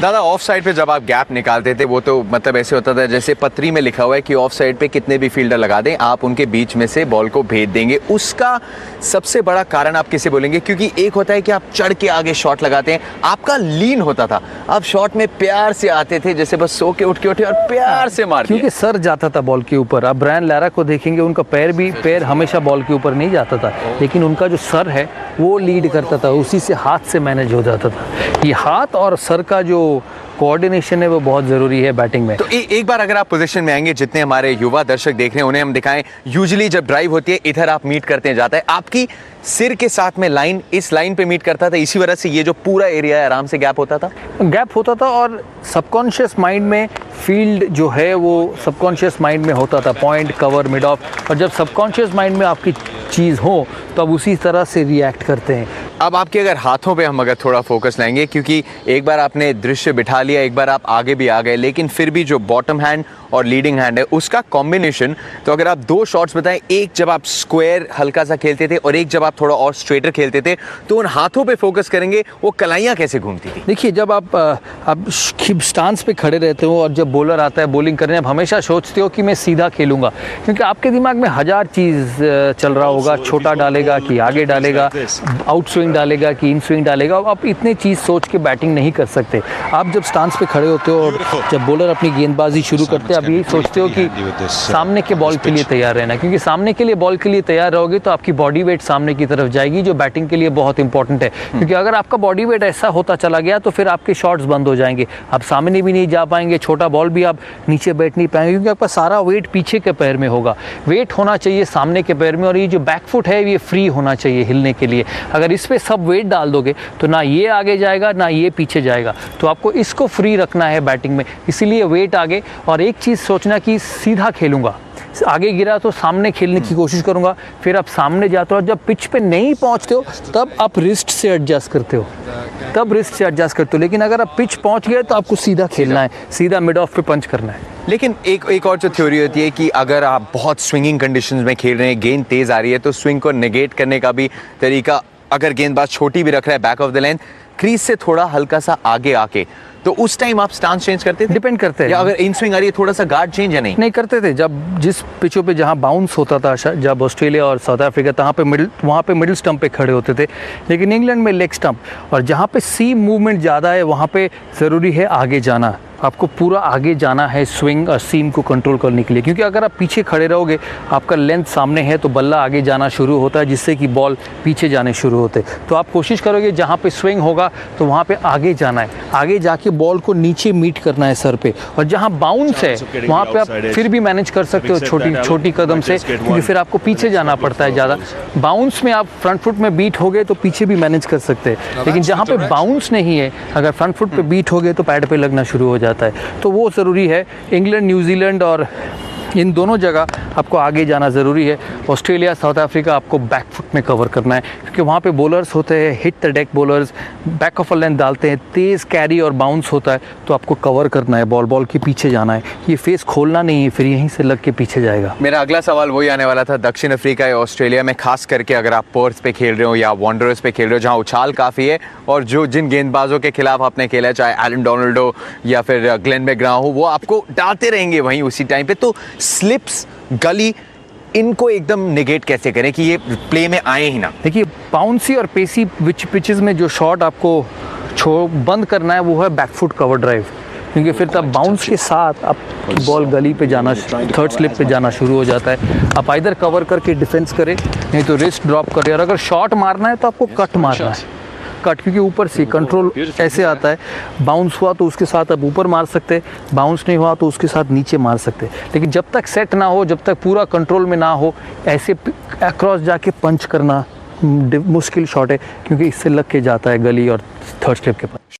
दादा of side पे जब आप गैप निकालते थे वो तो मतलब ऐसे होता था जैसे पत्री में लिखा हुआ है कि ऑफ साइड पे कितने भी फील्डर लगा दें आप उनके बीच में से बॉल को भेज देंगे। उसका सबसे बड़ा कारण आप किसे बोलेंगे? क्योंकि एक होता है कि आप चढ़ के आगे शॉट लगाते हैं, आपका लीन होता था, आप शॉट में प्यार से आते थे जैसे बस सो के उठ के उठे और प्यार से मार, क्योंकि सर जाता था बॉल के ऊपर। आप ब्रायन लारा को देखेंगे, उनका पैर हमेशा बॉल के ऊपर नहीं जाता था, लेकिन उनका जो सर है वो लीड करता था, उसी से हाथ से मैनेज हो जाता था। ये हाथ और सर का जो कोऑर्डिनेशन है वो बहुत ज़रूरी है बैटिंग में। तो एक बार अगर आप पोजीशन में आएंगे, जितने हमारे युवा दर्शक देख रहे हैं उन्हें हम दिखाएं, यूजुअली जब ड्राइव होती है इधर आप मीट करते हैं जाता है, आपकी सिर के साथ में लाइन इस लाइन पे मीट करता था, इसी वजह से ये जो पूरा एरिया है आराम से गैप होता था और सबकॉन्शियस माइंड में फील्ड जो है वो सबकॉन्शियस माइंड में होता था, पॉइंट, कवर, मिड ऑफ। और जब सबकॉन्शियस माइंड में आपकी चीज़ हो तो आप उसी तरह से रिएक्ट करते हैं। अब आपके अगर हाथों पे हम अगर थोड़ा फोकस लाएंगे, क्योंकि एक बार आपने दृश्य बिठा लिया, एक बार आप आगे भी आ गए, लेकिन फिर भी जो बॉटम हैंड और लीडिंग हैंड है उसका कॉम्बिनेशन, तो अगर आप दो शॉट्स बताएं, एक जब आप स्क्वायर हल्का सा खेलते थे और एक जब आप थोड़ा और स्ट्रेटर खेलते थे, तो उन हाथों पे फोकस करेंगे, वो कलाइयाँ कैसे घूमती थी? देखिए, जब आप स्टांस पे खड़े रहते हो और जब बॉलर आता है बॉलिंग करने, आप हमेशा सोचते हो कि मैं सीधा खेलूंगा, क्योंकि आपके दिमाग में हज़ार चीज़ चल रहा होगा, छोटा डालेगा कि आगे डालेगा, आउट स्विंग डालेगा कि इन स्विंग डालेगा। आप इतनी चीज़ सोच के बैटिंग नहीं कर सकते। आप जब स्टांस पे खड़े होते हो और जब बॉलर अपनी गेंदबाजी शुरू करते हैं, आप यही सोचते हो कि सामने के बॉल के लिए तैयार रहना, क्योंकि सामने के लिए बॉल के लिए तैयार रहोगे तो आपकी बॉडी वेट सामने की तरफ जाएगी, जो बैटिंग के लिए बहुत इंपॉर्टेंट है। क्योंकि अगर आपका बॉडी वेट ऐसा होता चला गया तो फिर आपके शॉट्स बंद हो जाएंगे, आप सामने भी नहीं जा पाएंगे, छोटा बॉल भी आप नीचे बैठ नहीं पाएंगे, क्योंकि आपका सारा वेट पीछे के पैर में होगा। वेट होना चाहिए सामने के पैर में, और ये जो बैक फुट है ये फ्री होना चाहिए हिलने के लिए। अगर इस पे सब वेट डाल दोगे तो ना ये आगे जाएगा ना ये पीछे जाएगा, तो आपको इसको फ्री रखना है बैटिंग में, इसीलिए वेट आगे। और एक चीज़ सोचना कि सीधा खेलूंगा, आगे गिरा तो सामने खेलने की कोशिश करूंगा, फिर आप सामने जाते हो और जब पिच पे नहीं पहुंचते हो तब आप रिस्ट से एडजस्ट करते हो, लेकिन अगर आप पिच पहुंच गए तो आपको सीधा खेलना है, सीधा मिड ऑफ पे पंच करना है। लेकिन एक और जो थ्योरी होती है कि अगर आप बहुत स्विंगिंग कंडीशंस में खेल रहे हैं, गेंद तेज आ रही है, तो स्विंग को नेगेट करने का भी तरीका, अगर गेंदबाज छोटी भी रख रहा है back of the length, crease से थोड़ा हल्का सा आगे आके, तो उस टाइम आप स्टांस चेंज करते थे? डिपेंड करते हैं, या अगर इन स्विंग आ रही है थोड़ा सा गार्ड चेंज या नहीं करते थे। जब जिस पिचों पे जहाँ बाउंस होता था, जब ऑस्ट्रेलिया और साउथ अफ्रीका, वहाँ पे मिडिल स्टंप पे खड़े होते थे, लेकिन इंग्लैंड में लेग स्टंप, और जहाँ पे सीम मूवमेंट ज़्यादा है वहाँ पे ज़रूरी है आगे जाना। आपको पूरा आगे जाना है स्विंग और सीम को कंट्रोल करने के लिए, क्योंकि अगर आप पीछे खड़े रहोगे, आपका लेंथ सामने है तो बल्ला आगे जाना शुरू होता है, जिससे कि बॉल पीछे जाने शुरू होते। तो आप कोशिश करोगे जहाँ पे स्विंग होगा तो वहाँ पे आगे जाना है, आगे जाके बॉल को नीचे मीट करना है सर पे, और जहाँ बाउंस है वहाँ पे आप फिर भी मैनेज कर सकते हो छोटी कदम से, क्योंकि फिर आपको पीछे जाना पड़ता है ज़्यादा। बाउंस में आप फ्रंट फुट में बीट हो गए तो पीछे भी मैनेज कर सकते हैं, लेकिन जहाँ पे बाउंस नहीं है, अगर फ्रंट फुट पे बीट हो गए तो पैड पे लगना शुरू हो जाता है। तो वो ज़रूरी है। इंग्लैंड, न्यूजीलैंड और इन दोनों जगह आपको आगे जाना ज़रूरी है। ऑस्ट्रेलिया, साउथ अफ्रीका आपको बैक फुट में कवर करना है, क्योंकि वहाँ पे बॉलर्स होते हैं, hit the deck bowlers, back of a length डालते हैं, तेज़ कैरी और बाउंस होता है, तो आपको कवर करना है, बॉल के पीछे जाना है, ये फेस खोलना नहीं है, फिर यहीं से लग के पीछे जाएगा। मेरा अगला सवाल वही आने वाला था, दक्षिण अफ्रीका या ऑस्ट्रेलिया में खास करके अगर आप पर्थ पे खेल रहे हो या वॉन्डरर्स पे खेल रहे हो, जहाँ उछाल काफ़ी है, और जो जिन गेंदबाजों के खिलाफ आपने खेला, चाहे एलन डोनाल्ड हो या फिर ग्लेन मैकग्रा हो, वो आपको डालते रहेंगे वहीं उसी टाइम पे, तो स्लिप्स, गली, इनको एकदम नेगेट कैसे करें कि ये प्ले में आए ही ना? देखिए, बाउंसी और पेसी पिचेस में जो शॉट आपको बंद करना है वो है बैकफुट कवर ड्राइव, क्योंकि फिर तब बाउंस के साथ आपकी बॉल गली पे जाना, थर्ड स्लिप पे जाना शुरू हो जाता है। आप इधर कवर करके डिफेंस करें, नहीं तो रिस्ट ड्रॉप करें, और अगर शॉट मारना है तो आपको कट मारना है, क्योंकि ऊपर से कंट्रोल ऐसे आता है, बाउंस हुआ तो उसके साथ आप ऊपर मार सकते, बाउंस नहीं हुआ तो उसके साथ नीचे मार सकते, लेकिन जब तक सेट ना हो, जब तक पूरा कंट्रोल में ना हो, ऐसे अक्रॉस जाके पंच करना मुश्किल शॉट है, क्योंकि इससे लग के जाता है गली और थर्ड स्टेप के पास।